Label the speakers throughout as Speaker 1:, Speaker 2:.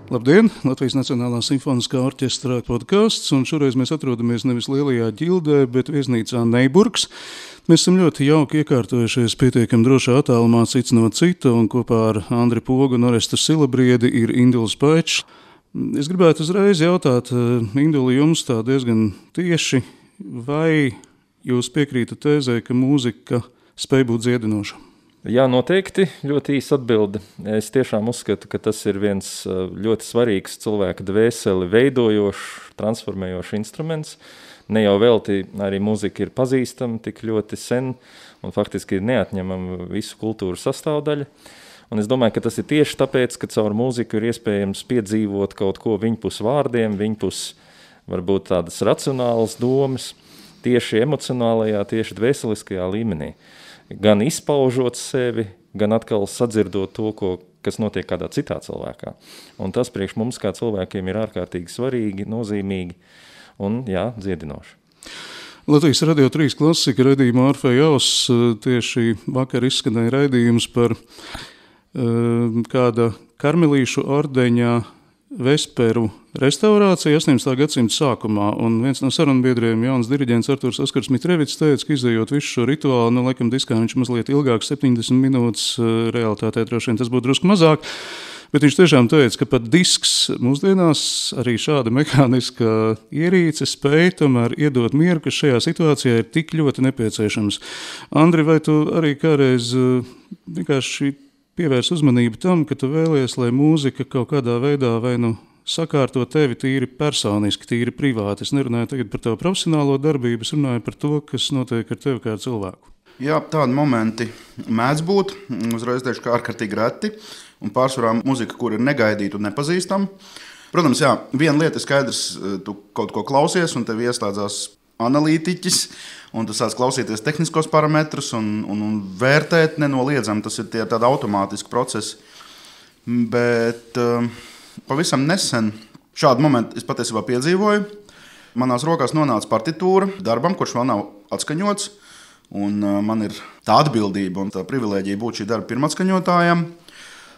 Speaker 1: Labdien! Latvijas Nacionālā simfoniskā orķestra podcasts, un šoreiz mēs atrodamies nevis lielajā ģildē, bet viesnīcā Neiburgs. Mēs esam ļoti jauki iekārtojušies pietiekami drošā attālumā cits no cita, un kopā ar Andri Pogu un Orestu Silabriedi ir Induls Paičs. Es gribētu uzreiz jautāt, Induli, jums tā diezgan tieši, vai jūs piekrītat tēzē, ka mūzika spēj būt dziedinoša?
Speaker 2: Jā, noteikti. Ļoti īsa atbilde. Es tiešām uzskatu, ka tas ir viens ļoti svarīgs cilvēka dvēseli veidojošs, transformējošs instruments. Ne jau velti arī mūzika ir pazīstama tik ļoti sen un faktiski ir neatņemama visu kultūru sastāvdaļa. Un es domāju, ka tas ir tieši tāpēc, ka caur mūziku ir iespējams piedzīvot kaut ko viņpus vārdiem, viņpus varbūt tādas racionālas domas, tieši emocionālajā, tieši dvēseliskajā līmenī. Gan izpaužot sevi, gan atkal sadzirdot to, kas notiek kādā citā cilvēkā. Un tas priekš mums kā cilvēkiem ir ārkārtīgi svarīgi, nozīmīgi un, jā, dziedinoši.
Speaker 1: Latvijas Radio 3 klasika raidījumā Orfeja Auss tieši vakar izskanēja raidījums par kāda karmelīšu ordeņa vesperu restaurācija 18. gadsimta sākumā, un viens no sarunbiedriem, jauns diriģents Arturs Oskars Mitrevits, teica, ka izējot visu šo rituālu, laikam diskā viņš mazliet ilgāk, 70 minūtes, realitātē droši vien tas būtu drusku mazāk, bet viņš tiešām teica, ka pat disks mūsdienās arī šāda mehāniska ierīce spēja tomēr iedot mieru, kas šajā situācijā ir tik ļoti nepieciešams. Andri, vai tu arī kādreiz vienkārši pievērs uzmanību tam, ka tu vēlies, lai mūzika kaut kādā veidā vai nu sakārto tevi tīri personiski, tīri privāti. Es nerunāju tagad par tavu profesionālo darbību, es runāju par to, kas notiek ar tevi kā cilvēku.
Speaker 3: Jā, tādi momenti mēdz būt, uzreiz teikšu, ka ārkārtīgi reti, un pārsvarā muzika, kur ir negaidīta un nepazīstama. Protams, jā, viena lieta ir skaidrs, tu kaut ko klausies, un tev ieslēdzās analītiķis, un tu sāc klausīties tehniskos parametrus un vērtēt nenoliedzami. Tas ir tādi automātiski procesi. Bet pavisam nesen šādu momentu es patiesībā piedzīvoju. Manās rokās nonāca partitūra darbam, kurš vēl nav atskaņots. Un man ir tā atbildība un tā privilēģija būt šī darba pirmatskaņotājam.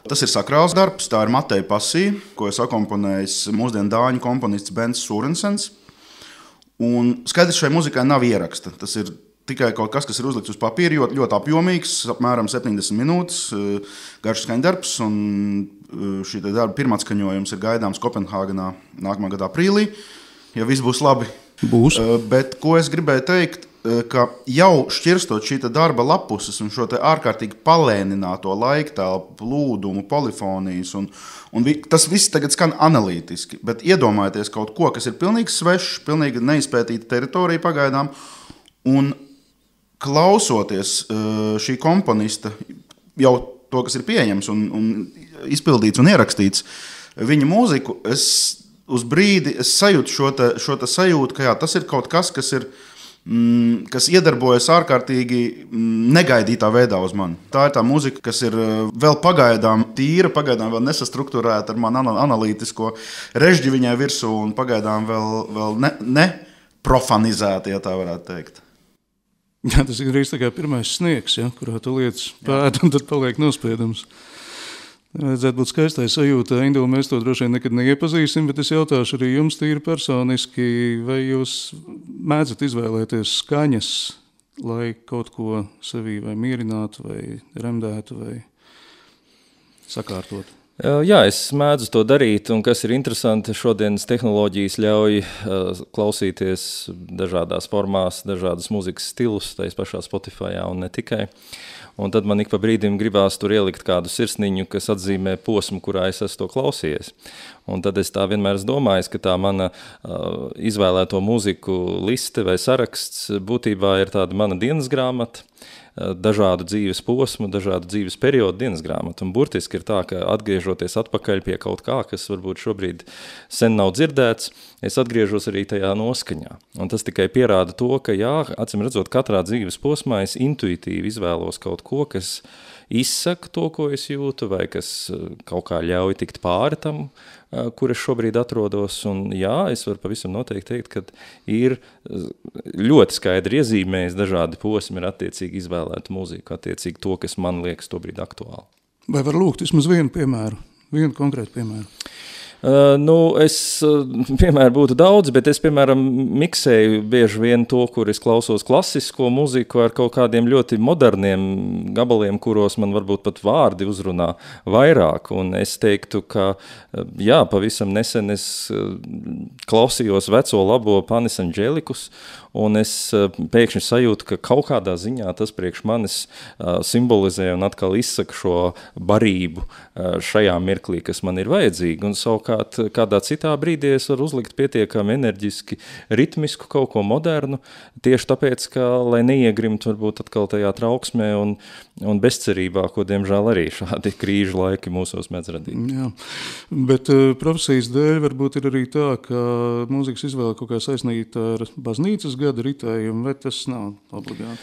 Speaker 3: Tas ir sakrāls darbs, tā ir Mateja Pasija, ko es akomponējis mūsdienu dāņu komponists Bens Sūrensens. Un skaidrs, šai muzikai nav ieraksta. Tas ir tikai kaut kas ir uzlikts uz papīra, ļoti apjomīgs, apmēram 70 minūtes, garš skaņdarbs. Un šī darba pirmatskaņojums ir gaidāms Kopenhāgenā nākamā gada aprīlī, ja viss būs labi.
Speaker 1: Būs.
Speaker 3: Bet ko es gribēju teikt, ka jau šķirstot šī darba lapuses un šo ārkārtīgi palēnināto laiktelpu, plūdumu, polifonijas, un tas viss tagad skan analītiski, bet iedomājieties kaut ko, kas ir pilnīgi svešs, pilnīgi neizpētīta teritorija pagaidām, un klausoties šī komponista, jau to, kas ir pieejams un izpildīts un ierakstīts, viņa mūziku, uz brīdi es sajūtu šo sajūtu, ka jā, tas ir kaut kas ir kas iedarbojas ārkārtīgi negaidītā veidā uz mani. Tā ir tā muzika, kas ir vēl pagaidām tīra, pagaidām vēl nesastruktūrēta ar manu analītisko režģi viņai virsū un pagaidām vēl neprofanizēta, ja tā varētu teikt.
Speaker 1: Jā, tas ir arī tā kā pirmais sniegs, ja, kurā tu liec pēdu un tad paliek nospiedums. Vajadzētu būt skaistai sajūtai. Induli, mēs to droši vien nekad neiepazīsim, bet es jautāšu arī jums tīri personiski, vai jūs mēdzat izvēlēties skaņas, lai kaut ko sevī vai mierinātu, vai remdētu, vai sakārtotu?
Speaker 2: Jā, es mēdzu to darīt, un kas ir interesanti, šodienas tehnoloģijas ļauj klausīties dažādās formās, dažādas mūzikas stilus, tais pašā Spotifyā un ne tikai. Un tad man ik pa brīdim gribās tur ielikt kādu sirsniņu, kas atzīmē posmu, kurā es esmu to klausījies. Un tad es tā vienmēr domāju, ka tā mana izvēlēto mūziku liste vai saraksts būtībā ir tāda mana dienas grāmata, dažādu dzīves posmu, dažādu dzīves periodu dienas grāmatu. Un burtiski ir tā, ka atgriežoties atpakaļ pie kaut kā, kas varbūt šobrīd sen nav dzirdēts, es atgriežos arī tajā noskaņā. Un tas tikai pierāda to, ka jā, acīm redzot, katrā dzīves posmā es intuitīvi izvēlos kaut ko, kas izsaka to, ko es jūtu, vai kas kaut kā ļauj tikt pāri tam, kur es šobrīd atrodos. Un jā, es varu pavisam noteikti teikt, ka ir ļoti skaidri iezīmējis dažādi posmi ar attiecīgi izvēlētu mūziku, attiecīgi to, kas man liekas tobrīd aktuāli.
Speaker 1: Vai var lūgt vismaz vienu piemēru, vienu konkrētu piemēru?
Speaker 2: Es piemēram būtu daudz, bet es, piemēram, miksēju bieži vien to, kur es klausos klasisko muziku ar kaut kādiem ļoti moderniem gabaliem, kuros man varbūt pat vārdi uzrunā vairāk. Un es teiktu, ka, jā, pavisam nesen es klausījos veco labo Panis Anģelikus, un es pēkšņi sajūtu, ka kaut kādā ziņā tas priekš manis simbolizē un atkal izsaka šo barību šajā mirklī, kas man ir vajadzīga. Un savukārt kādā citā brīdī es varu uzlikt pietiekami enerģiski, ritmisku kaut ko modernu, tieši tāpēc, ka, lai neiegrimt varbūt atkal tajā trauksmē un bezcerībā, ko diemžēl arī šādi krīžu laiki mūsos mēdz radīt.
Speaker 1: Jā, bet profesijas dēļ varbūt ir arī tā, ka mūzikas izvēle kaut kā saistīta ar baznīcas gada ritējumu, vai tas nav obligāti?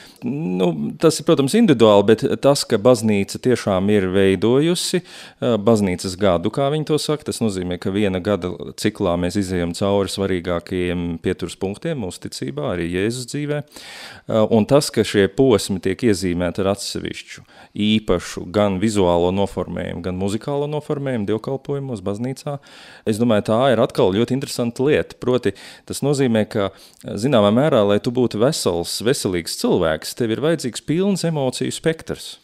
Speaker 2: Tas ir, protams, individuāli, bet tas, ka baznīca tiešām ir veidojusi baznīcas gadu, kā viņi to saka, tas nozīmē, ka viena gada ciklā mēs izejam cauri svarīgākajiem pieturas punktiem mūsu ticībā, arī Jēzus dzīvē, un tas, ka šie posmi tiek iezīmēti ar atsevišķu, īpašu gan vizuālo noformējumu, gan muzikālo noformējumu dievkalpojumos baznīcā, es domāju, tā ir atkal ļoti interesanta lieta, proti tas nozīmē, ka zināmā mērā, lai tu būtu veselīgs cilvēks, tev ir vajadzīgs pilns emociju spektrs.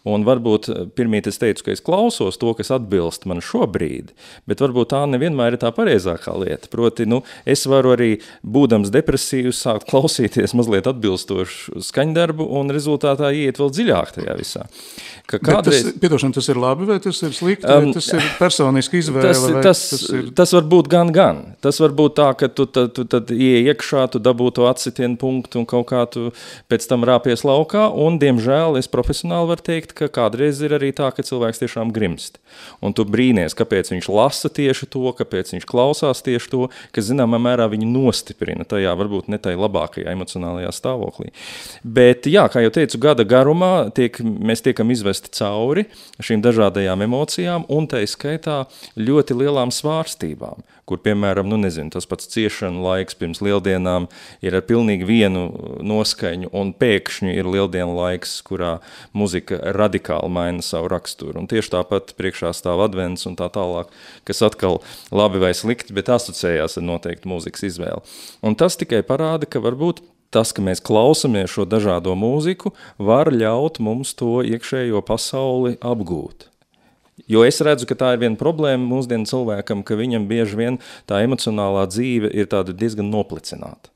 Speaker 2: Un varbūt pirmīt es teicu, ka es klausos to, kas atbilst man šobrīd, bet varbūt tā nevienmēr ir tā pareizākā lieta. Proti, es varu arī, būdams depresīvs, sākt klausīties mazliet atbilstošu skaņdarbu un rezultātā iet vēl dziļāk tajā visā.
Speaker 1: Tas ir labi vai tas ir slikti, vai tas ir personiski izvēle?
Speaker 2: Tas var būt gan. Tas var būt tā, ka tu tad ieej iekšā, tu dabū to atsitienu punktu un kaut kā tu pēc tam rāpies laukā, un, diemžēl, es profesionāli varu teikt, ka kādreiz ir arī tā, ka cilvēks tiešām grimst. Un tu brīnies, kāpēc viņš lasa tieši to, kāpēc viņš klausās tieši to, kas zināmā mērā viņu nostiprina tajā, varbūt ne tajā labākajā emocionālajā stāvoklī. Bet, jā, kā jau teicu, gada garumā mēs tiekam izvesti cauri šīm dažādajām emocijām un tai skaitā ļoti lielām svārstībām, kur, piemēram, tas pats ciešanu laiks pirms lieldienām ir ar pilnīgi vienu noskaņu, un pēkšņi ir lieldienu laiks, kurā muzika radikāli maina savu raksturu. Un tieši tāpat priekšā stāv advents un tā tālāk, kas atkal labi vai slikti, bet asociējās ar noteiktu mūzikas izvēli. Un tas tikai parāda, ka varbūt tas, ka mēs klausamies šo dažādo mūziku, var ļaut mums to iekšējo pasauli apgūt. Jo es redzu, ka tā ir viena problēma mūsdienu cilvēkam, ka viņam bieži vien tā emocionālā dzīve ir tāda diezgan noplicināta.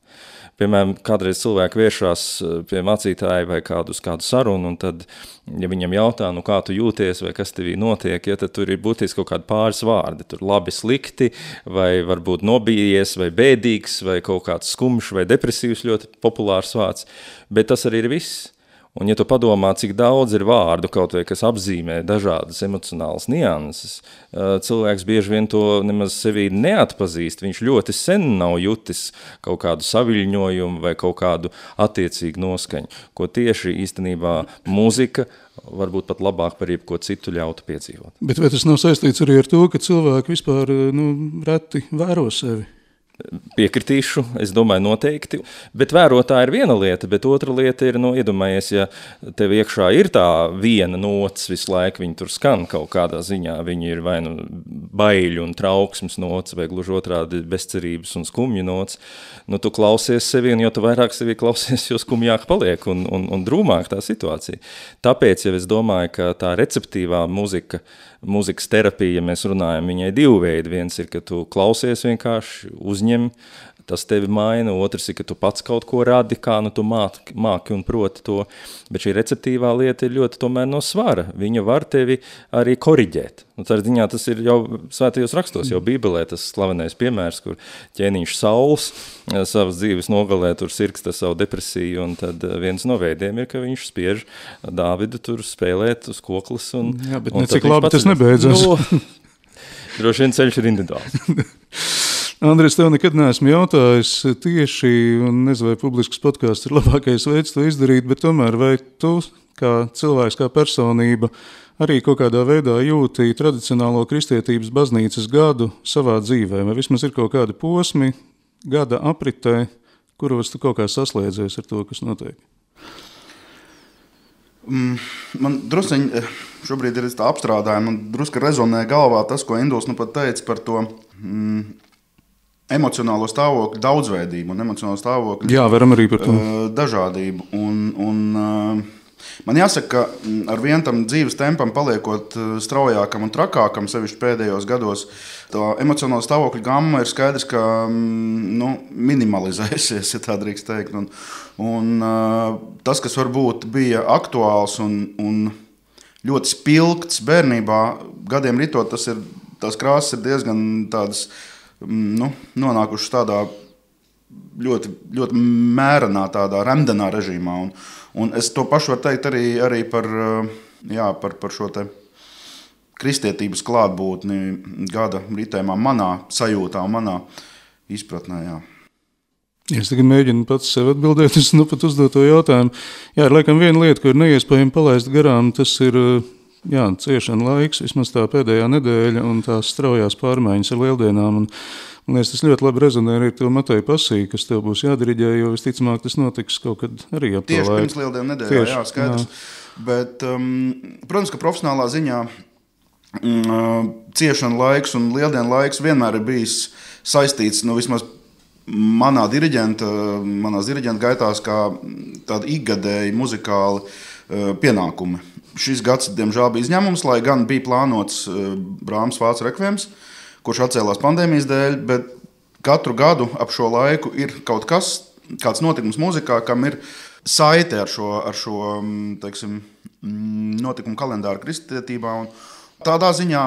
Speaker 2: Piemēram, kādreiz cilvēki vēršās pie mācītāja vai kādu sarunu, un tad, ja viņam jautā, kā tu jūties vai kas tevī notiek, tad tur ir būtiski kaut kādi pāris vārdi. Tur labi, slikti, vai varbūt nobijies, vai bēdīgs, vai kaut kāds skumjš vai depresīvs, ļoti populārs vārds. Bet tas arī ir viss. Un, ja tu padomā, cik daudz ir vārdu kaut vai, kas apzīmē dažādas emocionālas nianses, cilvēks bieži vien to nemaz sevī neatpazīst. Viņš ļoti sen nav jutis kaut kādu saviļņojumu vai kaut kādu attiecīgu noskaņu, ko tieši īstenībā mūzika varbūt pat labāk par jebko citu ļautu piedzīvot.
Speaker 1: Bet vai tas nav saistīts arī ar to, ka cilvēki vispār reti vēro sevi?
Speaker 2: Piekritīšu, es domāju noteikti, bet vērotā ir viena lieta, bet otra lieta ir, iedomājies, ja tev iekšā ir tā viena nots visu laiku, viņi tur skan kaut kādā ziņā, viņi ir vai baiļu un trauksmes nots, vai gluži otrādi bezcerības un skumju nots, tu klausies sevi, un jo tu vairāk sevi klausies, jo skumjāk paliek un drūmāk tā situācija. Tāpēc, ja es domāju, ka tā receptīvā mūzikas terapija, ja mēs runājam, viņai divu veidu. Viens ir, ka tu klausies vienkārši, uzņem, tas tevi maina. Otrs ir, ka tu pats kaut ko radi, kā tu māki un proti to. Bet šī receptīvā lieta ir ļoti tomēr no svara. Viņa var tevi arī koriģēt. Ziņā tas ir jau svētajos rakstos, jau Bībelē tas slavenais piemērs, kur ķēniņš Sauls savas dzīves nogalē tur sirksta savu depresiju, un tad viens no veidiem ir, ka viņš spiež Dāvidu tur spēlēt uz koklas.
Speaker 1: Jā, bet necik labi tas nebeidzas.
Speaker 2: Droši vien ceļš ir individuāls.
Speaker 1: Andris, tev nekad neesmu jautājis tieši, un nezinu, vai publisks podcasts ir labākais veids to izdarīt, bet tomēr vai tu, kā cilvēks, kā personība, arī kaut kādā veidā jūti tradicionālo kristietības baznīcas gadu savā dzīvē, vai vismaz ir kaut kādi posmi gada apritē, kuros tu kaut kā saslēdzies ar to, kas notiek?
Speaker 3: Man drusciņi šobrīd ir tā apstrādājuma, man drusku rezonē galvā tas, ko Induls nu pat teica par to emocionālo stāvokļu daudzveidību un emocionālo stāvokļu
Speaker 1: Jā, varam arī par to.
Speaker 3: Dažādību. Man jāsaka, ka ar vien tam dzīves tempam paliekot straujākam un trakākam, sevišķi pēdējos gados, tā emocionāla stāvokļa gamma ir skaidrs, ka minimalizēsies, ja tā drīkst teikt. Tas, kas varbūt bija aktuāls un ļoti spilgts bērnībā, gadiem ritot, tās krāsas ir diezgan tādas, nonākušas tādā ļoti, ļoti mērenā, tādā remdenā režīmā. Un es to pašu varu teikt arī par šo te kristietības klātbūtni gada ritējumā manā sajūtā un manā izpratnē. Jā.
Speaker 1: Es tagad mēģinu pats sev atbildēt uz pat uzdoto jautājumu. Jā, ir laikam viena lieta, ko ir neiespējami palaist garām, tas ir ciešana laiks, vismaz tā pēdējā nedēļa un tās straujās pārmaiņas ar lieldienām. Man liekas, tas ļoti labi rezonē arī ar to Mateju Pasiju, kas tev būs jādiriģē, jo visticamāk tas notiks kaut kad arī ap to laiku.
Speaker 3: Tieši pirms lieldienu nedēļā, jā, skaidrs. Jā. Bet, protams, ka profesionālā ziņā ciešana laiks un lieldienu laiks vienmēr ir bijis saistīts, vismaz manās diriģenta gaitās, kā tādi ikgadēji muzikāli pienākumi. Šis gads, diemžēl, bija izņēmums, lai gan bija plānots Brāhmas Vācu rekviems, kurš atcēlās pandēmijas dēļ, bet katru gadu ap šo laiku ir kaut kas, kāds notikums muzikā, kam ir saite ar šo teiksim, notikumu kalendāru kristietībā. Un tādā ziņā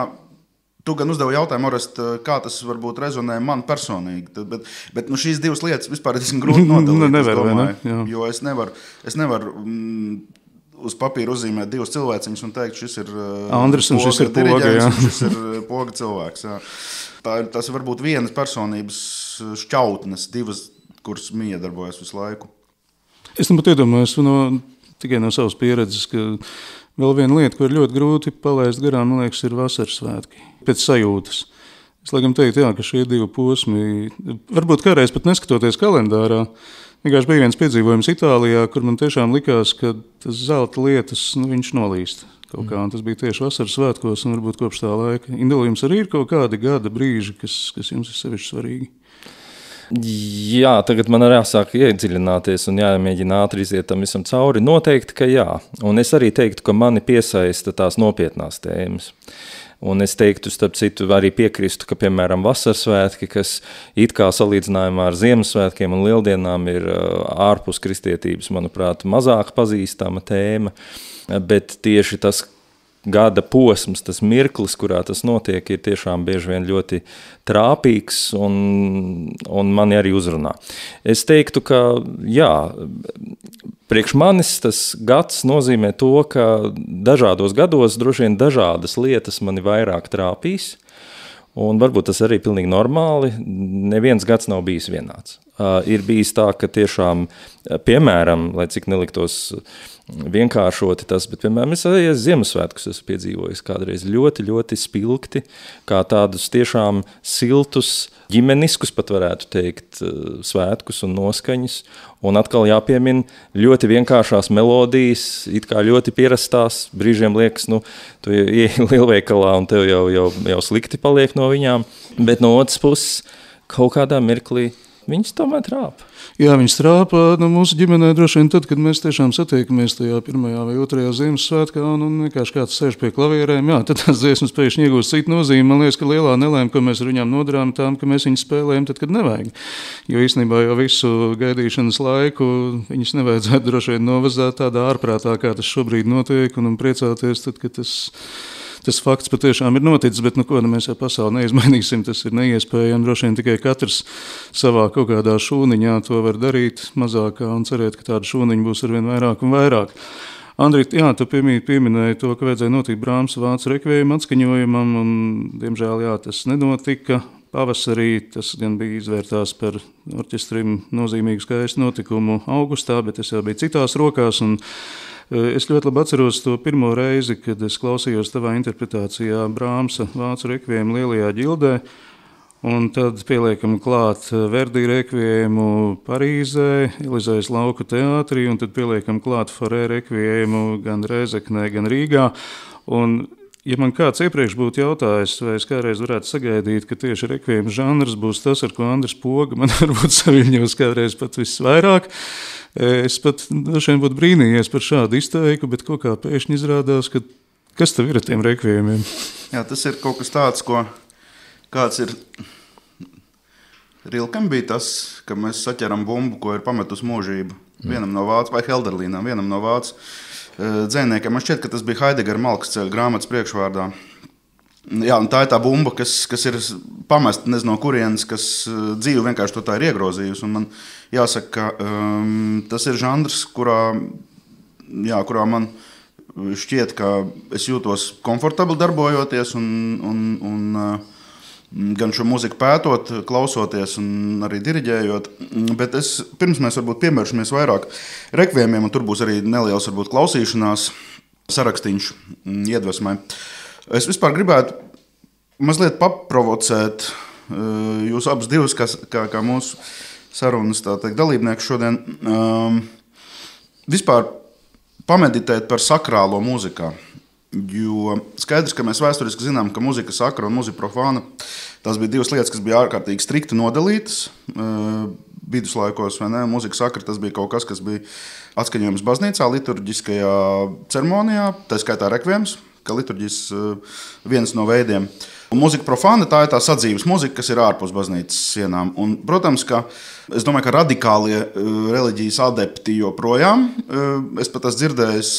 Speaker 3: tu gan uzdevi jautājumu, Orest, kā tas varbūt rezonē man personīgi, bet šīs divas lietas vispār ir diezgan grūti nodalīt, jo es nevaru uz papīra uzzīmēt divus cilvēciņus un teikt, šis ir
Speaker 1: Andris un šis ir Poga,
Speaker 3: šis ir Poga cilvēks. Jā. Tas ir varbūt vienas personības šķautnes, divas, kuras miedarbojas visu laiku.
Speaker 1: Es pat iedomājos tikai no savas pieredzes, ka vēl viena lieta, ko ir ļoti grūti palaist garām, man liekas, ir vasaras svētki. Pēc sajūtas. Es laikam teiktu, ka šie divi posmi, varbūt kādreiz pat neskatoties kalendārā, vienkārši bija viens piedzīvojums Itālijā, kur man tiešām likās, ka tas zelta lietas, viņš nolīst kaut kā, un tas bija tieši vasaras svētkos, un varbūt kopš tā laika. Indula, jums arī ir kaut kādi gada brīži, kas jums ir sevišķi svarīgi?
Speaker 2: Jā, tagad man arī jāsāk iedziļināties un jāmēģina ātri iziet tam visam cauri. Noteikti, ka jā. Un es arī teiktu, ka mani piesaista tās nopietnās tēmas. Un es teiktu, starp citu, arī piekristu, ka, piemēram, vasaras svētki, kas it kā salīdzinājumā ar Ziemassvētkiem un Lieldienām ir ārpus kristietības, manuprāt, mazāk pazīstama tēma, bet tieši tas gada posms, tas mirklis, kurā tas notiek, ir tiešām bieži vien ļoti trāpīgs un mani arī uzrunā. Es teiktu, ka jā, priekš manis tas gads nozīmē to, ka dažādos gados droši vien dažādas lietas mani vairāk trāpīs, un varbūt tas arī pilnīgi normāli, neviens gads nav bijis vienāds. Ir bijis tā, ka tiešām, piemēram, lai cik neliktos vienkāršoti tas, bet, piemēram, es arī Ziemassvētkus esmu piedzīvojis kādreiz ļoti, ļoti spilgti, kā tādus tiešām siltus, ģimeniskus pat varētu teikt, svētkus un noskaņas, un atkal jāpiemina ļoti vienkāršās melodijas, it kā ļoti pierastās, brīžiem liekas, tu ieej lielveikalā un tev jau slikti paliek no viņām, bet no otras puses kaut kādā mirklī viņas tomēr trāpa.
Speaker 1: Jā, viņas trāpa mūsu ģimenē droši vien tad, kad mēs tiešām satiekamies tajā 1. vai 2. Ziemassvētkā un vienkārši kāds sēž pie klavierēm, tad tās dziesmas pēkšņi iegūst citu nozīmi. Man liekas, ka lielā nelēma, ko mēs ar viņām nodarām, tām, ka mēs viņas spēlējam tad, kad nevajag. Jo īstenībā jau visu gaidīšanas laiku viņas nevajadzētu droši vien novazāt tādā ārprātā, kā tas šobrīd notiek, un priecāties tad, kad tas fakts patiešām ir noticis, bet mēs jau pasauli neizmainīsim, tas ir neiespējami. Droši vien tikai katrs savā kaut kādā šūniņā to var darīt mazākā un cerēt, ka tāda šūniņa būs arvien vairāk un vairāk. Andri, tu pieminēji to, ka vajadzēja notikt Brāhmas Vācu rekvijuma atskaņojumam, un diemžēl tas nenotika. Pavasarī tas gan bija izvērtās par orķestrim nozīmīgu skaistu notikumu augustā, bet tas jau bija citās rokās, un es ļoti labi atceros to pirmo reizi, kad es klausījos tavā interpretācijā Brāhmsa Vācu rekvijuma Lielajā ģildē, Un tad pieliekam klāt Verdi rekviejumu Parīzē, Elizejas lauku teātrī, un tad pieliekam klāt Forē rekviejumu gan Rēzeknē, gan Rīgā. Un, ja man kāds iepriekš būtu jautājis, vai es kādreiz varētu sagaidīt, ka tieši rekviejuma žanrs būs tas, ar ko Andris Poga man varbūt saviņos kādreiz pat visvairāk, es pat dažiem būtu brīnījies par šādu izteiku, bet kaut kā pēkšņi izrādās, ka kas tev ir ar tiem rekviejumiem?
Speaker 3: Jā, tas ir kaut kas tāds, ko kāds ir. Rilkam bija tas, ka mēs saķeram bumbu, ko ir pametus mūžību. Vienam no vācu, vai Helderlīnam, vienam no vācu dzejniekiem. Man šķiet, ka tas bija Haidegera Malksceļa grāmatas priekšvārdā. Jā, un tā ir tā bumba, kas ir pamesta nezinu no kurienes, kas dzīvi vienkārši to tā ir iegrozījusi. Un man jāsaka, ka tas ir žanrs, kurā man šķiet, ka es jūtos komfortabli darbojoties un gan šo muziku pētot, klausoties un arī diriģējot. Bet pirms mēs varbūt piemēršamies vairāk rekviemiem, un tur būs arī neliels varbūt klausīšanās sarakstīņš iedvesmai. Es vispār gribētu mazliet paprovocēt jūs abus divus, kā mūsu sarunas dalībnieks šodien. Vispār pameditēt par sakrālo mūzikā, jo skaidrs, ka mēs vēsturiski zinām, ka muzika sakra un muzika profāna, tās bija divas lietas, kas bija ārkārtīgi strikti nodalītas viduslaikos, vai ne? Muzika sakra, tas bija kaut kas, kas bija atskaņojums baznīcā, liturģiskajā ceremonijā, tā skaitā rekviems, kā liturģis viens no veidiem. Un muzika profāna, tā ir tā sadzīves muzika, kas ir ārpus baznīcas sienām. Un, protams, ka es domāju, ka radikālie reliģijas adepti joprojām, es pat esmu dzirdējis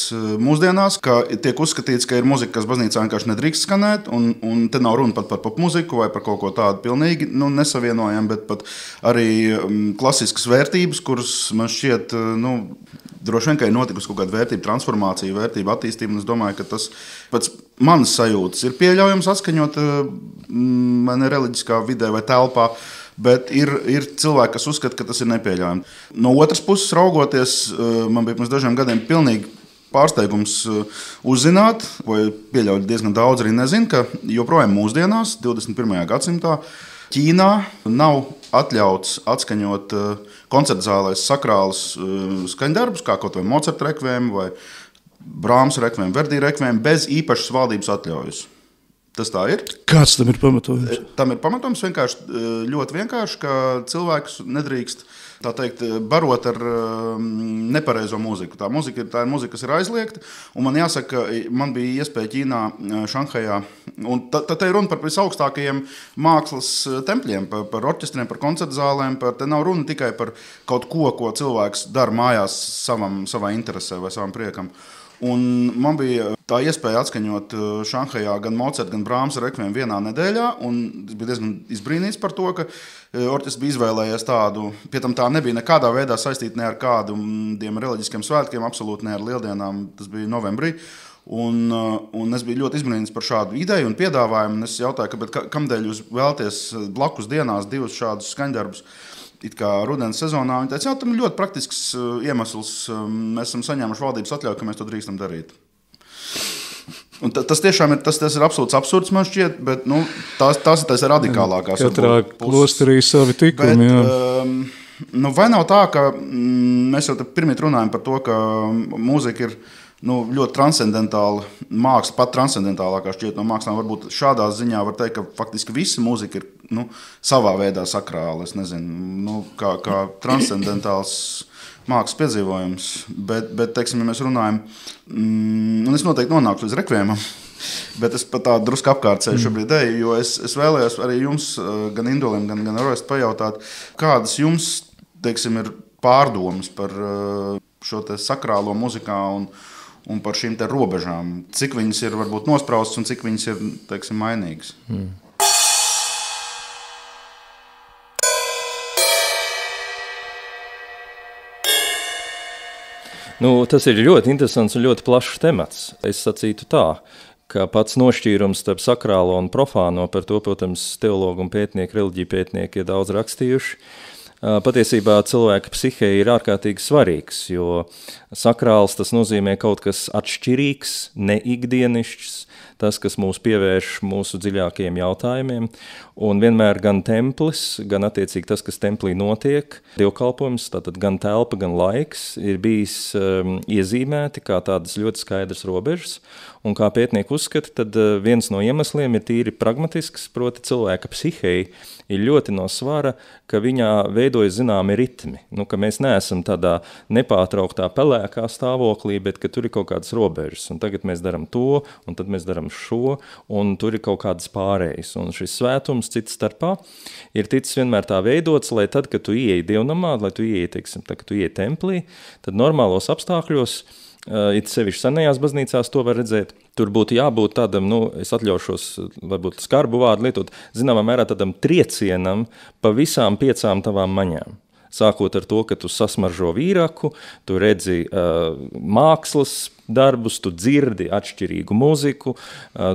Speaker 3: mūsdienās, ka tiek uzskatīts, ka ir muzika, kas baznīcā vienkārši nedrīkst skanēt, un te nav runa pat par popmuziku vai par kaut ko tādu pilnīgi nesavienojam, bet pat arī klasiskas vērtības, kuras man šķiet, droši vien, ka ir notikusi kaut kāda vērtība transformācija, vērtība attīstība, un es domāju, ka tas pēc manas sajūtas ir pieļaujams atskaņot reliģiskā vidē vai telpā, bet ir cilvēki, kas uzskata, ka tas ir nepieļaujami. No otras puses raugoties, man bija pirms dažiem gadiem pilnīgi pārsteigums uzzināt, vai pieļaut diezgan daudz arī nezinu, ka joprojām mūsdienās, 21. gadsimtā, Ķīnā nav atļauts atskaņot koncertzālēs sakrālus skaņdarbus, kā kaut vai Mozart rekviem vai Brāms rekviem, Verdi rekviem, bez īpašas valdības atļaujas. Tas tā ir.
Speaker 1: Kāds tam ir pamatojums?
Speaker 3: Tam ir pamatojums ļoti vienkārši, ka cilvēks nedrīkst tā teikt, barot ar nepareizo mūziku. Tā ir mūzika, kas ir aizliegta. Un man jāsaka, man bija iespēja Ķīnā, Šanhajā. Un tad ir runa par visaugstākajiem mākslas tempļiem, par orķestriem, par koncertzālēm. Te nav runa tikai par kaut ko cilvēks dara mājās savā interesē vai savam priekam. Un man bija tā iespēja atskaņot Šanhajā gan Mozart, gan Brāmsa rekviem vienā nedēļā, un es biju diezgan izbrīnīts par to, ka orķestris bija izvēlējies tādu, pie tam tā nebija nekādā veidā saistīta ne ar kādiem reliģiskiem svētkiem, absolūti ne ar lieldienām, tas bija novembrī, un es biju ļoti izbrīnīts par šādu ideju un piedāvājumu, un es jautāju, kamdēļ jūs vēlaties blakus dienās divus šādus skaņdarbus, it kā rudens sezonā, un teica, tam ir ļoti praktisks iemesls. Mēs esam saņēmuši valdības atļauju, ka mēs to drīkstam darīt. Un tas tiešām ir, tas ir absolūts absurds, man šķiet, bet tās ir radikālākās.
Speaker 1: Katrā klosterī savi tikumi,
Speaker 3: vai nav tā, ka mēs jau pirmīt runājam par to, ka mūzika ir ļoti transcendentāla māksla, pat transcendentālākā šķiet no mākslām. Varbūt šādā ziņā var teikt, ka faktiski visa mūzika ir savā veidā sakrāla, es nezinu, kā transcendentāls mākslas piedzīvojums. Bet teiksim, ja mēs runājam, un es noteikti nonākšu līdz rekviemam, bet es pat tādu drusku apkārtceļu šobrīd eju, jo es vēlējos arī jums, gan Indulim, gan Roist pajautāt, kādas jums, teiksim, ir pārdomas par šo te sakrālo muzikā un par šīm te robežām. Cik viņas ir varbūt nospraustas un cik viņas ir, teiksim, mainīgas.
Speaker 2: Tas ir ļoti interesants un ļoti plašs temats. Es sacītu tā, ka pats nošķīrums starp sakrālo un profāno, par to, protams, teologu un pētnieki, reliģiju pētnieki ir daudz rakstījuši. patiesībā cilvēka psihē ir ārkārtīgi svarīgs, jo sakrāls tas nozīmē kaut kas atšķirīgs, neikdienišķs, tas, kas mūs pievērš mūsu dziļākajiem jautājumiem, un vienmēr gan templis, gan attiecīgi tas, kas templī notiek, dievkalpojums, tātad gan telpa, gan laiks, ir bijis iezīmēti kā tādas ļoti skaidras robežas, un kā pētnieki uzskata, tad viens no iemesliem ir tīri pragmatisks, proti cilvēka psihei ir ļoti no svara, ka viņā veidojas zināmi ritmi, ka mēs neesam tādā nepārtrauktā pelēkā stāvoklī, bet ka tur ir kaut kādas robežas, un tagad mēs daram to, un tad mēs daram šo, un tur ir kaut kādas pārējas, un šis svētums cits starpā ir ticis vienmēr tā veidots, lai tad, kad tu ieeji dievnamā, lai tu ieeji, teiksim, kad tu ieeji templī, tad normālos apstākļos, it sevišķi senajās baznīcās to var redzēt, tur būtu jābūt tādam, es atļaušos, varbūt skarbu vārdu lietot, zināmā mērā tādam triecienam pa visām 5 tavām maņām. Sākot ar to, ka tu sasmaržo vīraku, tu redzi mākslas darbus, tu dzirdi atšķirīgu mūziku,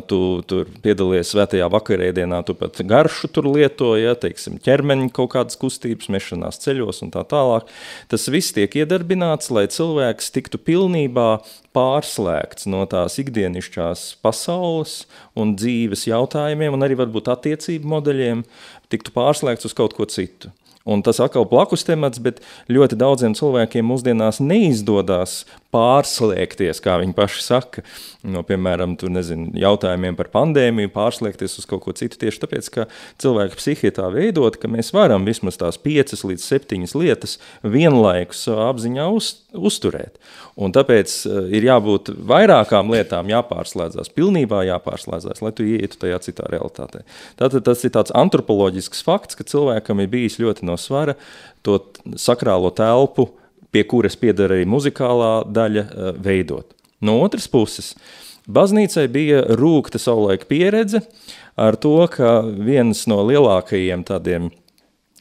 Speaker 2: tu tur piedalies svētajā vakarēdienā, tu pat garšu tur lieto, teiksim, ķermeņa kaut kādas kustības, mešanās ceļos un tā tālāk. Tas viss tiek iedarbināts, lai cilvēks tiktu pilnībā pārslēgts no tās ikdienišķās pasaules un dzīves jautājumiem un arī varbūt attiecību modeļiem, tiktu pārslēgts uz kaut ko citu. Un tas atkal blakus temats, bet ļoti daudziem cilvēkiem mūsdienās neizdodas pārslēgties, kā viņi paši saka, piemēram, jautājumiem par pandēmiju, pārslēgties uz kaut ko citu tieši tāpēc, ka cilvēka psihe tā veidot, ka mēs varam vismaz tās 5 līdz 7 lietas vienlaikus apziņā uzturēt. Un tāpēc ir jābūt vairākām lietām jāpārslēdzās, pilnībā jāpārslēdzās, lai tu ieietu tajā citā realitātē. Tātad tas ir tāds antropoloģisks fakts, ka cilvēkam ir bijis ļoti no svara to sakrālo telpu, pie kuras pieder arī muzikālā daļa veidot. No otras puses, baznīcai bija rūgta savulaik pieredze ar to, ka viens no lielākajiem tādiem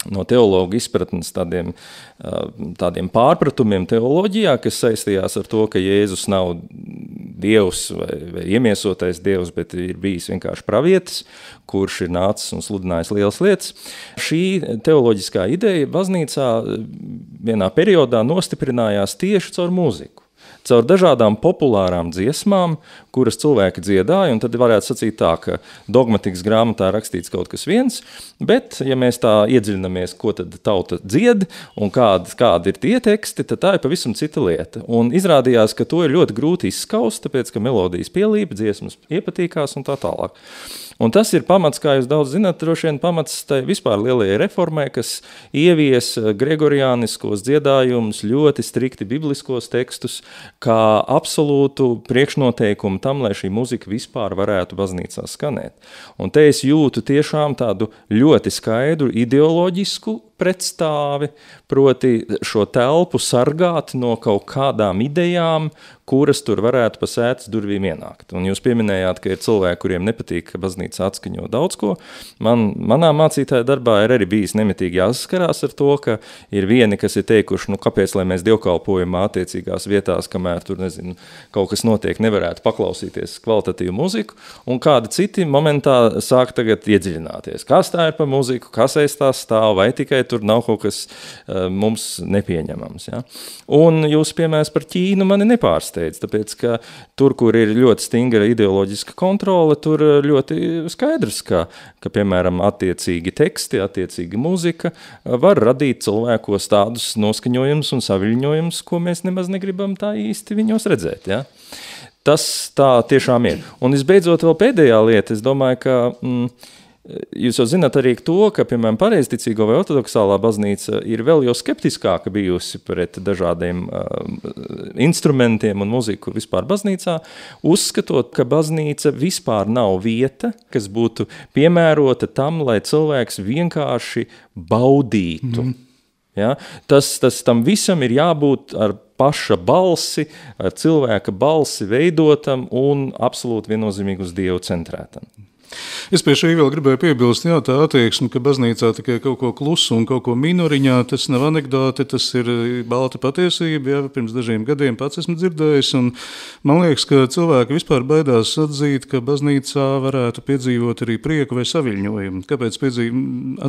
Speaker 2: no teologu izpratnes tādiem pārpratumiem teoloģijā, kas saistījās ar to, ka Jēzus nav Dievs vai iemiesotais Dievs, bet ir bijis vienkārši pravietis, kurš ir nācis un sludinājis lielas lietas. Šī teoloģiskā ideja baznīcā vienā periodā nostiprinājās tieši caur mūziku. Caur dažādām populārām dziesmām, kuras cilvēki dziedāja, un tad varētu sacīt tā, ka dogmatikas grāmatā rakstīts kaut kas viens, bet, ja mēs tā iedziļinamies, ko tad tauta dzied un kādi ir tie teksti, tad tā ir pavisam cita lieta. Un izrādījās, ka to ir ļoti grūti izskaust, tāpēc, ka melodijas pielīpa, dziesmas iepatīkās un tā tālāk. Un tas ir pamats, kā jūs daudz zināt, droši vien pamats tai vispār lielajai reformai, kas ievies gregoriāniskos dziedājumus, ļoti strikti bibliskos tekstus, kā absolūtu priekšnoteikumu tam, lai šī muzika vispār varētu baznīcā skanēt. Un te es jūtu tiešām tādu ļoti skaidru ideoloģisku pretstāvi, proti šo telpu sargāt no kaut kādām idejām, kuras tur varētu pa sētas durvīm ienākt. Un jūs pieminējāt, ka ir cilvēki, kuriem nepatīk, ka baznīca atskaņo daudz ko. Manā mācītāja darbā ir arī bijis nemitīgi jāsaskarās ar to, ka ir vieni, kas ir teikuši, kāpēc, lai mēs dievkalpojumā attiecīgās vietās, kamēr tur, kaut kas notiek, nevarētu paklausīties kvalitatīvu muziku, un kādi citi momentā sāk tagad iedziļināties. Kas tā ir pa muziku, kas aiz tā stāv, vai tikai tur nav kaut kas mums nepieņemams. Ja? Un jūs piemērs par Ķīnu mani nepārsteidz, tāpēc, ka tur, kur ir ļoti stingra ideoloģiska kontrole, tur ļoti skaidrs, ka piemēram, attiecīgi teksti, attiecīgi muzika var radīt cilvēkos tādus noskaņojumus un saviļņojumus, ko mēs nemaz negribam tā īsti viņos redzēt. Ja? Tas tā tiešām ir. Un visbeidzot vēl pēdējā lieta, es domāju, ka jūs jau zināt arī to, ka, piemēram, pareizticīgo vai ortodoksālā baznīca ir vēl jau skeptiskāka bijusi pret dažādiem instrumentiem un muziku vispār baznīcā, uzskatot, ka baznīca vispār nav vieta, kas būtu piemērota tam, lai cilvēks vienkārši baudītu. Ja? Tas tam visam ir jābūt ar paša balsi, ar cilvēka balsi veidotam un absolūti viennozīmīgi uz Dievu centrētam.
Speaker 1: Es pie šī vēl gribēju piebilst, jā, tā attieksme, ka baznīcā tikai kaut ko klusu un kaut ko minoriņā, tas nav anekdote, tas ir balta patiesība, jā, pirms dažiem gadiem pats esmu dzirdējis, un man liekas, ka cilvēki vispār baidās atzīt, ka baznīcā varētu piedzīvot arī prieku vai saviļņojumu. Kāpēc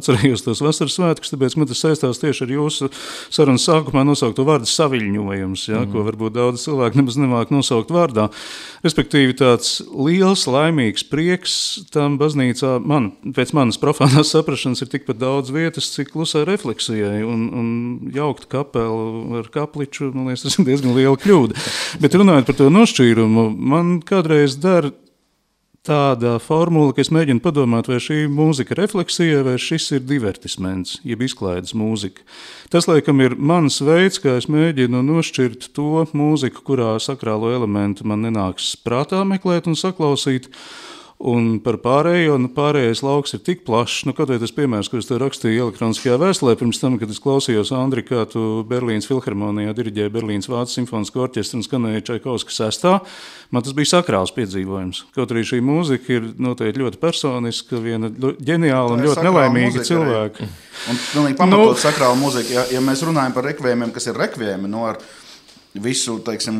Speaker 1: atcerējos tos vasaras svētkus, tāpēc man tas saistās tieši ar jūsu sarunas sākumā nosaukto vārdu saviļņojums, jā, ko varbūt daudz cilvēku nemaz nemāk nosaukt vārdā. Respektīvi tāds liels, laimīgs prieks tam baznīcā, pēc manas profānās saprašanas, ir tikpat daudz vietas, cik klusai refleksijai, un jaukt kapelu ar kapliču, man liekas, tas ir diezgan liela kļūda. Bet runājot par to nošķīrumu, man kādreiz dara tāda formula, ka es mēģinu padomāt, vai šī mūzika refleksija, vai šis ir divertisments, jeb izklaides mūzika. Tas, laikam, ir mans veids, kā es mēģinu nošķirt to mūziku, kurā sakrālo elementu man nenāks prātā meklēt un saklausīt, un par pārējo, pārējais lauks ir tik plašs, kaut vai tas piemērs, ko es te rakstīju elektroniskajā vēstulē, pirms tam, kad es klausījos, Andri, kā tu Berlīnas filharmonijā diriģēji Berlīnas Vācu simfonisko orķestru un skanēja Čaikovska 6. Man tas bija sakrāls piedzīvojums. Kaut arī šī mūzika ir noteikti ļoti personiska, viena ģeniāla un ļoti nelaimīga cilvēka.
Speaker 3: Un pilnīgi pamatot sakrāla mūzika, ja mēs runājam par rekviemiem, kas ir rekviemi, ar visu, teiksim,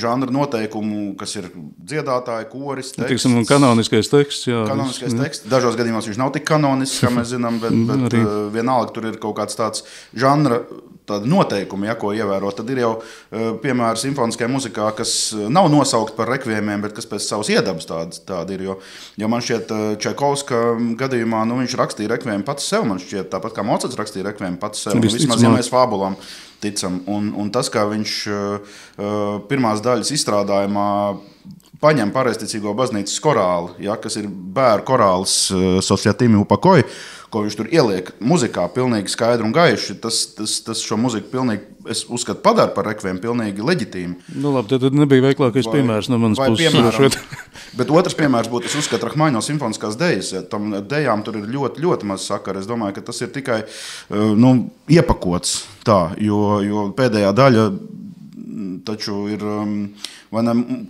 Speaker 3: žanru noteikumu, kas ir dziedātāji, koris, teksts.
Speaker 1: Teiksim, un kanoniskais teksts, jā.
Speaker 3: Kanoniskais teksts. Dažos gadījumos viņš nav tik kanonisks, kā mēs zinām, bet vienalga tur ir kaut kāds tāds žanra tāda noteikumi, ja, ko ievēro. Tad ir jau, piemēram, simfoniskajā muzikā, kas nav nosaukt par rekviemiem, bet kas pēc savas iedabas tāda ir. Jo man šķiet, Čaikovska gadījumā, viņš rakstīja rekviemi pats sev, man šķiet, tāpat kā Mocarts rakstīja rekviemi pats sev. Vismaz, ja mēs fābulām ticam. Un tas, kā viņš pirmās daļas izstrādājumā paņem pareizticīgo baznīcas korāli, ja, kas ir bēru korāls Sociatimi Upakoj, ko viņš tur ieliek muzikā pilnīgi skaidri un gaiši, tas šo muziku pilnīgi, es uzskatu, padara par rekviem pilnīgi leģitīmi.
Speaker 1: Labi, tad nebija veiklākais piemērs no manas puses.
Speaker 3: Piemēram, bet otrs piemērs būtu, es uzskatu, Rahmaņo simfoniskās dejas. Tam dejām tur ir ļoti, ļoti maz sakara. Es domāju, ka tas ir tikai iepakots tā, jo pēdējā daļa taču ir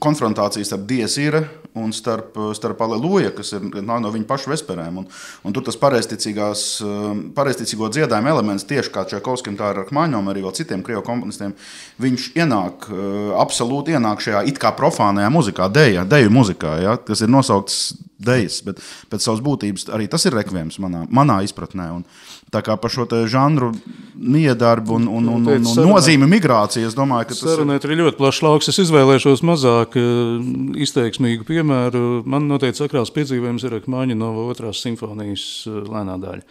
Speaker 3: konfrontācija starp Dies ire un starp Aleluja, kas nāk no viņa pašu vesperēm. Un tur tas pareizticīgo dziedājuma elements, tieši kā Čaikovskim, tā ar Rahmaņom, arī vēl citiem krievu komponistiem, viņš absolūti ienāk šajā it kā profānajā muzikā, deju muzikā, ja, kas ir nosaukts dejas, bet pēc savas būtības arī tas ir rekviems manā izpratnē. Un tā kā par šo te žanru miedarbu un nozīmi migrāciju, es domāju, ka tas
Speaker 1: sarunēt ir ļoti plašs lauks. Es izvēlēšos mazāk izteiksmīgu piemēru. Man noteikti sakrāls piedzīvojums ir Rahmaņinova 2. simfonijas lēnā daļa.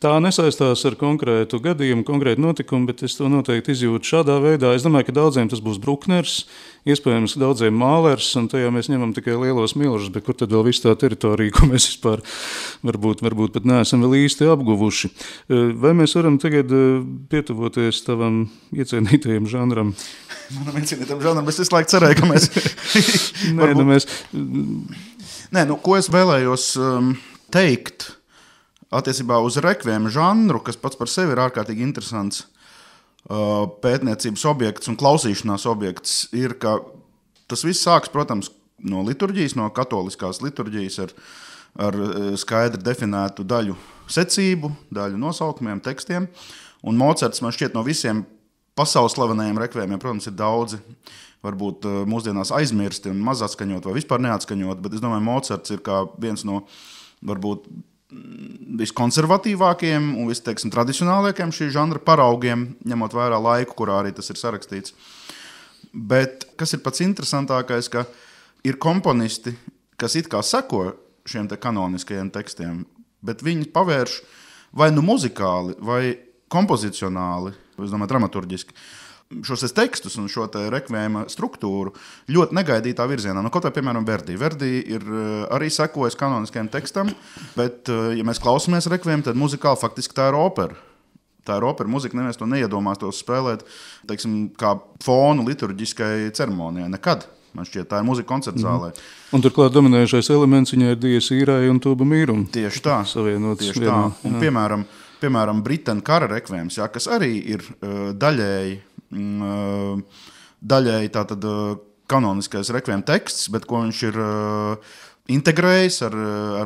Speaker 1: Tā nesaistās ar konkrētu gadījumu, konkrētu notikumu, bet es to noteikti izjūtu šādā veidā. Es domāju, ka daudziem tas būs Brukners, iespējams, daudziem Mālers, un tajā mēs ņemam tikai lielos milžus, bet kur tad vēl viss tā teritorija, ko mēs vispār varbūt pat neesam vēl īsti apguvuši. Vai mēs varam tagad pietuvoties tavam iecienītajam žanram?
Speaker 3: Manam iecienītajam žanram, es visu laiku cerēju, ka mēs... ko es vēlējos teikt attiecībā uz rekviem žanru, kas pats par sevi ir ārkārtīgi interesants pētniecības objekts un klausīšanās objekts, ir, ka tas viss sāks, protams, no liturģijas, no katoliskās liturģijas ar skaidri definētu daļu secību, daļu nosaukumiem, tekstiem. Un Mocarts, man šķiet, no visiem pasaules slavenajiem rekviemiem, protams, ir daudzi, varbūt mūsdienās aizmirsti un maz atskaņot vai vispār neatskaņot, bet es domāju, Mocarts ir kā viens no, varbūt, viskonservatīvākiem un tradicionālākiem šī žanra paraugiem, ņemot vērā laiku, kurā arī tas ir sarakstīts. Bet kas ir pats interesantākais, ka ir komponisti, kas it kā seko šiem te kanoniskajiem tekstiem, bet viņi pavērš vai nu muzikāli, vai kompozicionāli, es domāju, dramaturģiski, šos tekstus un šo te rekviema struktūru ļoti negaidītā virzienā. Kaut vai, piemēram, Verdi. Verdi ir arī sekojis kanoniskajam tekstam, bet, ja mēs klausamies rekviemu, tad muzikāli faktiski tā ir opera. Tā ir opera mūzika, neviens to neiedomās tos spēlēt, teiksim, kā fonu liturģiskai ceremonijai. Nekad. Man šķiet, tā ir muzika koncerta zālē.
Speaker 1: Un turklāt dominējušais elements viņai ir Dies īrai un Tuba mīrum.
Speaker 3: Tieši tā.
Speaker 1: Savienots
Speaker 3: tieši tā. Un, piemēram, Britten kara rekviēms, ja, kas arī ir daļēji tātad kanoniskais rekviem teksts, bet ko viņš ir integrējas ar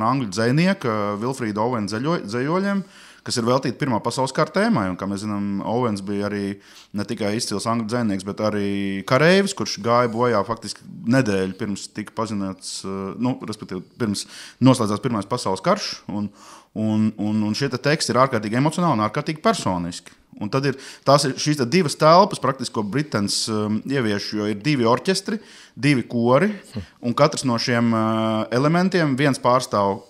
Speaker 3: angļu dzejnieku Vilfrīda Ovena dzejoļiem, kas ir veltīti Pirmā pasaules kara tēmai. Un, kā mēs zinām, Ovens bija arī ne tikai izcils angļu dzejnieks, bet arī kareivis, kurš gāja bojā faktiski nedēļu pirms tika paziņots, respektīvi pirms noslēdzās Pirmais pasaules karš. Un šie teksti ir ārkārtīgi emocionāli un ārkārtīgi personiski. Un tad ir šīs divas telpas, praktiski, ko Britens ievieš, jo ir 2 orķestri, 2 kori, un katrs no šiem elementiem viens pārstāv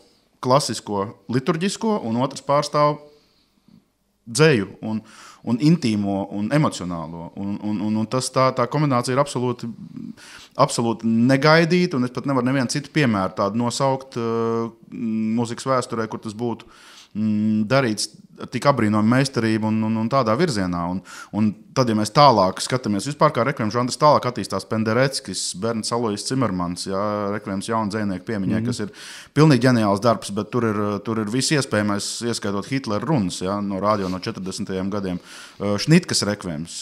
Speaker 3: klasisko, liturģisko, un otrs pārstāv dzeju un intīmo un emocionālo. Un tā kombinācija ir absolūti negaidīta, un es pat nevaru nevienu citu piemēru tādu nosaukt mūzikas vēsturē, kur tas būtu darīts tik abrīnojama meistarība un tādā virzienā. Un tad, ja mēs tālāk skatāmies vispār, kā rekviem žanrs tālāk attīstās Pendereckis, Bernds Alojs Cimermans, rekviems jaunu dzejnieku piemiņai, kas ir pilnīgi ģeniāls darbs, bet tur ir viss iespējamais, ieskaitot Hitlera runas, no radio no 40. gadiem. Šnitkas rekviems.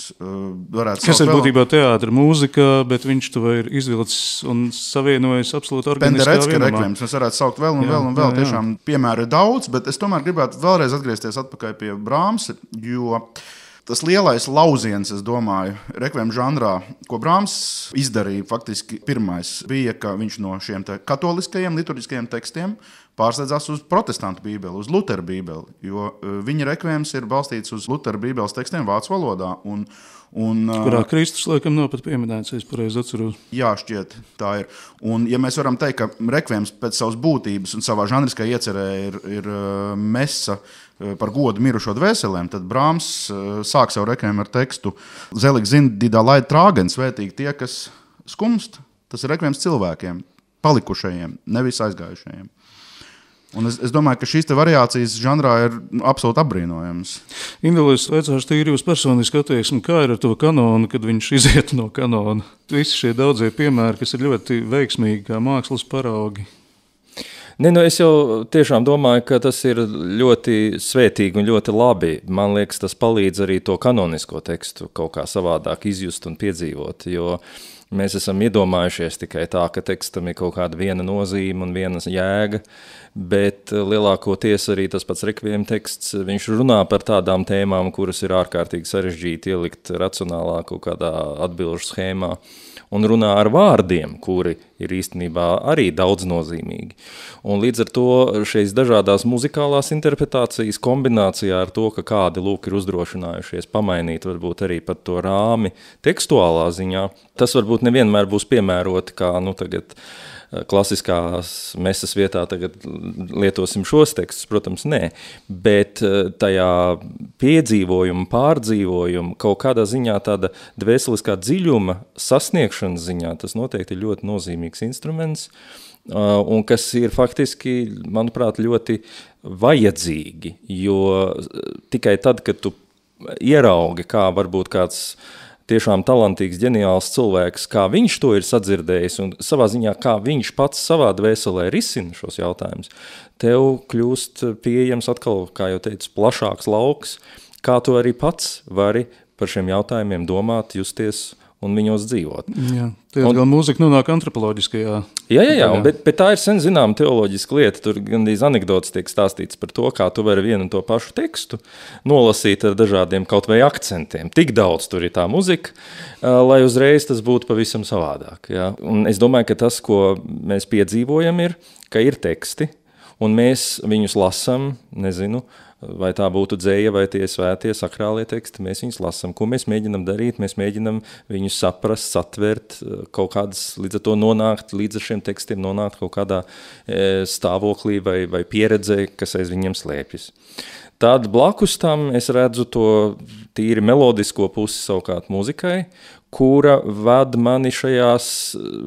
Speaker 1: Kas ir būtībā teātra mūzika, bet viņš to ir izvilcis un savienojis absolūti organiskā vienumā.
Speaker 3: Penderecka rekviems. Mēs varētu saukt vēl un vēl. Tiešām piemēru ir daudz, bet es tomēr gribētu vēlreiz atgriezties atpakaļ pie Brāmsa, jo tas lielais lauziens, es domāju, rekviem žanrā, ko Brāms izdarīja, faktiski pirmais bija, ka viņš no šiem katoliskajiem liturģiskajiem tekstiem pārslēdzās uz protestantu bībeli, uz Lutera bībeli, jo viņa rekviems ir balstīts uz Lutera bībeles tekstiem vācu valodā.
Speaker 1: Kurā Kristus laikam nav pat pieminēts, es pareizi atceros.
Speaker 3: Jā, šķiet, tā ir. Un ja mēs varam teikt, ka rekviems pēc savas būtības un savā žanriskā iecerē ir mesa par godu mirušo dvēselēm, tad Brāms sāk savu rekviemu ar tekstu Zelig zin, didā laid trāgen, svētīgi tie, kas skumst. Tas ir rekviems cilvēkiem, palikušajiem, nevis aizgājušajiem. Un es domāju, ka šīs variācijas žanrā ir absolūti apbrīnojamas.
Speaker 1: Indula, es veicāšu tīri jūs personiski attieksmi, kā ir ar to kanonu, kad viņš iziet no kanona. Visi šie daudzie piemēri, kas ir ļoti veiksmīgi kā mākslas paraugi.
Speaker 2: Es jau tiešām domāju, ka tas ir ļoti svētīgi un ļoti labi. Man liekas, tas palīdz arī to kanonisko tekstu kaut kā savādāk izjust un piedzīvot, jo mēs esam iedomājušies tikai tā, ka tekstam ir kaut kāda viena nozīme un viena jēga, bet lielākoties arī tas pats rekviem teksts, viņš runā par tādām tēmām, kuras ir ārkārtīgi sarežģīti ielikt racionālā kaut kādā atbilžu schēmā, un runā ar vārdiem, kuri ir īstenībā arī daudz nozīmīgi. Un līdz ar to šīs dažādās muzikālās interpretācijas kombinācijā ar to, ka kādi lūk ir uzdrošinājušies pamainīt varbūt arī pat to rāmi tekstuālā ziņā, tas varbūt nevienmēr būs piemēroti kā tagad klasiskās mesas vietā tagad lietosim šos tekstus, protams, nē, bet tajā piedzīvojuma, pārdzīvojuma, kaut kādā ziņā tāda dvēseliskā dziļuma sasniegšanas ziņā, tas noteikti ir ļoti nozīmīgs instruments, un kas ir faktiski, manuprāt, ļoti vajadzīgi, jo tikai tad, kad tu ieraugi, kā varbūt kāds tiešām talantīgs, ģeniāls cilvēks, kā viņš to ir sadzirdējis un savā ziņā, kā viņš pats savā dvēselē risina šos jautājumus, tev kļūst pieejams atkal, kā jau teicu, plašāks lauks, kā tu arī pats vari par šiem jautājumiem domāt, justies un viņos dzīvot.
Speaker 1: Jā, gan mūzika nonāk antropoloģiskajā.
Speaker 2: Jā, bet tā ir sen zinām teoloģiska lieta. Tur gandrīz anekdotas tiek stāstīts par to, kā tu vari vienu un to pašu tekstu nolasīt ar dažādiem kaut vai akcentiem. Tik daudz tur ir tā muzika, lai uzreiz tas būtu pavisam savādāk. Jā. Un es domāju, ka tas, ko mēs piedzīvojam, ir, ka ir teksti, un mēs viņus lasam, nezinu, vai tā būtu dzēja, vai tie svētie sakrālie teksti, mēs viņus lasam. Ko mēs mēģinam darīt? Mēs mēģinam viņus saprast, satvert, kaut kādas līdz ar to nonākt, līdz ar šiem tekstiem nonākt kaut kādā stāvoklī vai pieredzē, kas aiz viņiem slēpjas. Tad blakus tam es redzu to tīri melodisko pusi savukārt muzikai, kura ved mani šajās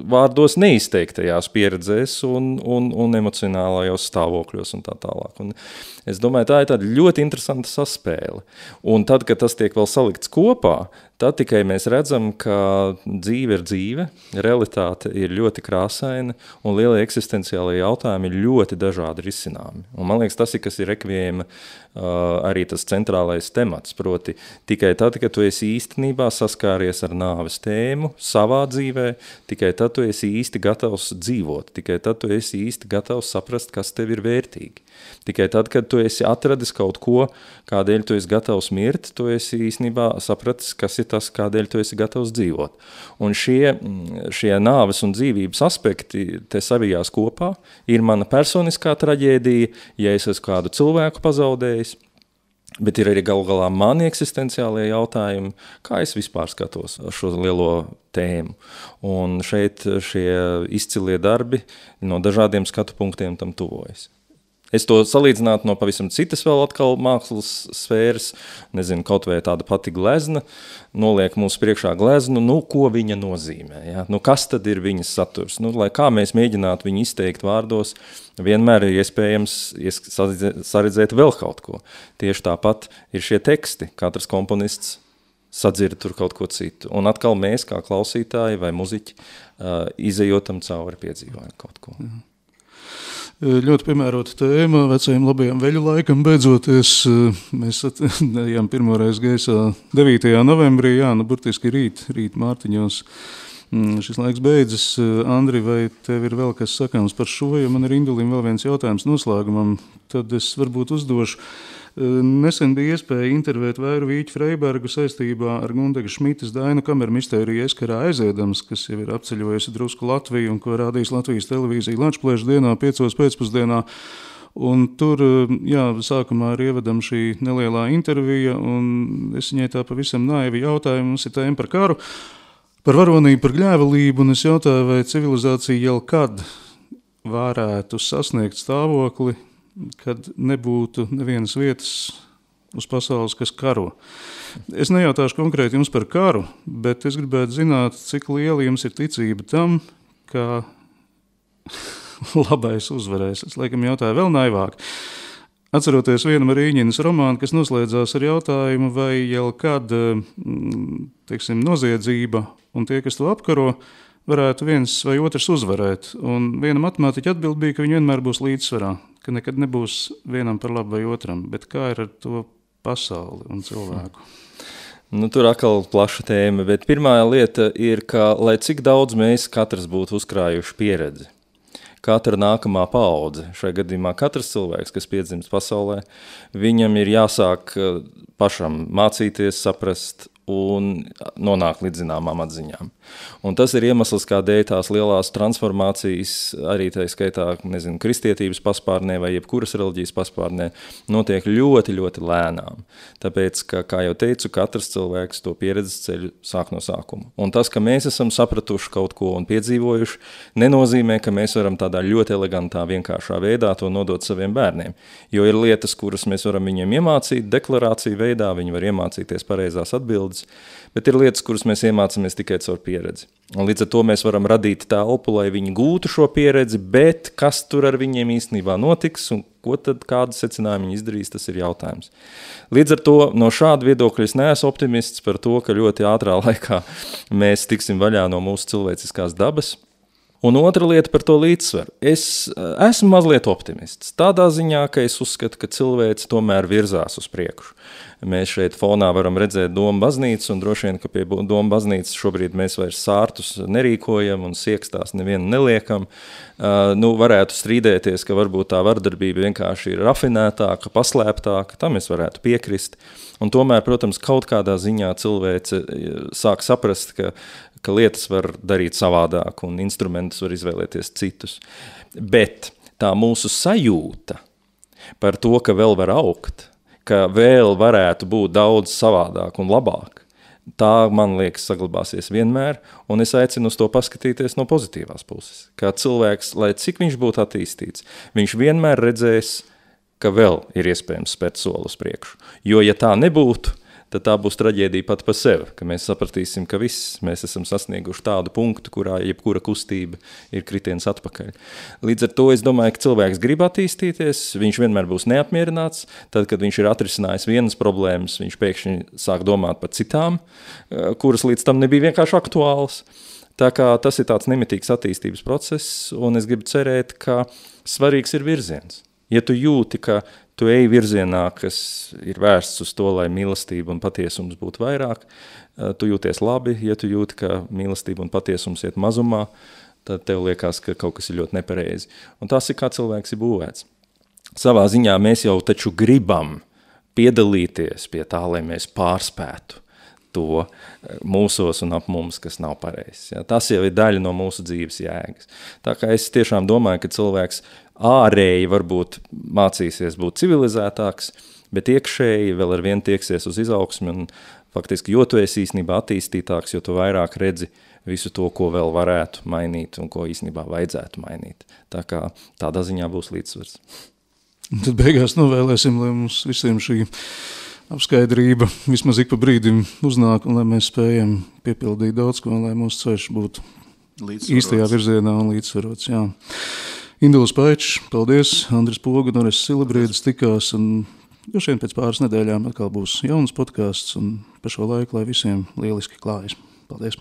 Speaker 2: vārdos neizteiktajās pieredzēs un emocionālajos stāvokļos un tā tālāk. Un es domāju, tā ir tāda ļoti interesanta saspēle. Un tad, kad tas tiek vēl salikts kopā, Tad tikai mēs redzam, ka dzīve ir dzīve, realitāte ir ļoti krāsaina un lielie eksistenciālie jautājumi ir ļoti dažādi risināmi. Un man liekas, tas ir, kas ir rekviema arī tas centrālais temats, proti tikai tad, kad tu esi īstenībā saskāries ar nāves tēmu savā dzīvē, tikai tad tu esi īsti gatavs dzīvot, tikai tad tu esi īsti gatavs saprast, kas tev ir vērtīgi. Tikai tad, kad tu esi atradis kaut ko, kādēļ tu esi gatavs mirt, tu esi īstenībā sapratis, kas ir tas, kādēļ tu esi gatavs dzīvot. Un šie nāves un dzīvības aspekti te savijās kopā ir mana personiskā traģēdija, ja es esmu kādu cilvēku pazaudējis, bet ir arī galu galā mani eksistenciālie jautājumi, kā es vispār skatos šo lielo tēmu. Un šeit šie izcilie darbi no dažādiem skatu punktiem tam tuvojas. Es to salīdzinātu no pavisam citas vēl atkal mākslas sfēras, nezinu, kaut vai tāda pati glezna, noliek mūsu priekšā gleznu, ko viņa nozīmē, ja? Kas tad ir viņas saturs? Lai kā mēs mēģinātu viņu izteikt vārdos, vienmēr ir iespējams saredzēt vēl kaut ko. Tieši tāpat ir šie teksti, katrs komponists sadzird tur kaut ko citu. Un atkal mēs, kā klausītāji vai muziķi, izejotam cauri piedzīvojam kaut ko.
Speaker 1: Ļoti piemērota tēma vecajam labajam veļu laikam. Beidzoties, mēs ejam pirmoreiz gaisā 9. novembrī, burtiski rīt Mārtiņos. Šis laiks beidzas. Andri, vai tev ir vēl kas sakāms par šo, ja man ir Indulim vēl viens jautājums noslēgumam, tad es varbūt uzdošu. Nesen bija iespēja intervēt Vēru Vīķu Freibergu saistībā ar Gundega Šmitas Dainu kameru mistēriju Eskarā aiziedams, kas jau ir apceļojusi drusku Latviju un ko rādīs Latvijas televīzija Lančplēša dienā 5. pēcpusdienā. Un tur, sākumā ir ievedama šī nelielā intervija, un es viņai tā pavisam naivi jautāju, mums ir tēma par karu, par varonību, par gļēvelību, un es jautāju, vai civilizācija jau kad varētu sasniegt stāvokli, kad nebūtu nevienas vietas uz pasaules, kas karo. Es nejautāšu konkrēti jums par karu, bet es gribētu zināt, cik liela jums ir ticība tam, ka labais uzvarēs. Es laikam jautāju vēl naivāk. Atceroties vienu Marīņinas romānu, kas noslēdzās ar jautājumu, vai jau kad, noziedzība un tie, kas to apkaro, varētu viens vai otrs uzvarēt. Un viena matemātiķa atbild bija, ka viņi vienmēr būs līdzsvarā, ka nekad nebūs vienam par labu vai otram. Bet kā ir ar to pasauli un cilvēku?
Speaker 2: Tur atkal plaša tēma, bet pirmā lieta ir, ka lai cik daudz mēs katrs būtu uzkrājuši pieredzi, katra nākamā paudze, šajā gadījumā katrs cilvēks, kas piedzimst pasaulē, viņam ir jāsāk pašam mācīties, saprast un nonāk līdz zināmām atziņām. Un tas ir iemesls, kādēļ tās lielās transformācijas, arī tā skaitā, kristietības paspārnē vai jebkuras reliģijas paspārnē, notiek ļoti, ļoti lēnām. Tāpēc, ka, kā jau teicu, katrs cilvēks to pieredzes ceļu sāk no sākuma. Un tas, ka mēs esam sapratuši kaut ko un piedzīvojuši, nenozīmē, ka mēs varam tādā ļoti elegantā, vienkāršā veidā to nodot saviem bērniem. Jo ir lietas, kuras mēs varam viņiem iemācīt deklarāciju veidā, viņi var iemācīties pareizās atbildes, bet ir lietas, kuras mēs iemācāmies tikai caur pieredzi. Un līdz ar to mēs varam radīt telpu, lai viņi gūtu šo pieredzi, bet kas tur ar viņiem īstenībā notiks un ko tad kādu secinājumu viņi izdarīs, tas ir jautājums. Līdz ar to no šāda viedokļa es neesmu optimists par to, ka ļoti ātrā laikā mēs tiksim vaļā no mūsu cilvēciskās dabas. Un otra lieta par to līdzsvaru. Es esmu mazliet optimists. Tādā ziņā, ka es uzskatu, ka cilvēks tomēr virzās uz priekšu. Mēs šeit fonā varam redzēt Doma baznīcu, un droši vien, ka pie Doma baznīcas šobrīd mēs vairs sārtus nerīkojam un siekstās nevienu neliekam. Varētu strīdēties, ka varbūt tā vardarbība vienkārši ir rafinētāka, paslēptāka, tam es varētu piekrist. Un tomēr, protams, kaut kādā ziņā cilvēce sāk saprast, ka lietas var darīt savādāk un instrumentus var izvēlēties citus. Bet tā mūsu sajūta par to, ka vēl var augt, ka vēl varētu būt daudz savādāk un labāk, tā, man liekas, saglabāsies vienmēr, un es aicinu uz to paskatīties no pozitīvās puses. Kā cilvēks, lai cik viņš būtu attīstīts, viņš vienmēr redzēs, ka vēl ir iespējams spērt soli uz priekšu. Jo, ja tā nebūtu, tad tā būs traģēdija pat par sevi, ka mēs sapratīsim, ka mēs esam sasnieguši tādu punktu, kurā jebkura kustība ir kritiens atpakaļ. Līdz ar to es domāju, ka cilvēks grib attīstīties, viņš vienmēr būs neapmierināts, tad, kad viņš ir atrisinājis vienas problēmas, viņš pēkšņi sāk domāt par citām, kuras līdz tam nebija vienkārši aktuāls. Tā kā tas ir tāds nemitīgs attīstības process, un es gribu cerēt, ka svarīgs ir virziens. Ja tu jūti, ka tu ej virzienā, kas ir vērsts uz to, lai mīlestība un patiesums būtu vairāk, tu jūties labi. Ja tu jūti, ka mīlestība un patiesums iet mazumā, tad tev liekas, ka kaut kas ir ļoti nepareizi. Un tas ir, kā cilvēks ir būvēts. Savā ziņā mēs jau taču gribam piedalīties pie tā, lai mēs pārspētu to mūsos un ap mums, kas nav pareizs. Ja? Tas jau ir daļa no mūsu dzīves jēgas. Tā kā es tiešām domāju, ka cilvēks ārēji varbūt mācīsies būt civilizētāks, bet iekšēji vēl ar vienu tieksies uz izaugsmi un faktiski, jo tu esi īstenībā attīstītāks, jo tu vairāk redzi visu to, ko vēl varētu mainīt un ko īstenībā vajadzētu mainīt. Tā kā tādā ziņā būs līdzsvars.
Speaker 1: Un tad beigās novēlēsim, lai mums visiem šī apskaidrība vismaz ik pa brīdim uznāk, un lai mēs spējam piepildīt daudz ko, un lai mūsu ceļš būtu īstajā virzienā un līdzsvarots. Jā. Induls Paičs, paldies, Andris Poga, Noris Silabrīdis tikās, un droši vien pēc pāris nedēļām atkal būs jauns podcasts, un pa šo laiku, lai visiem lieliski klājas. Paldies!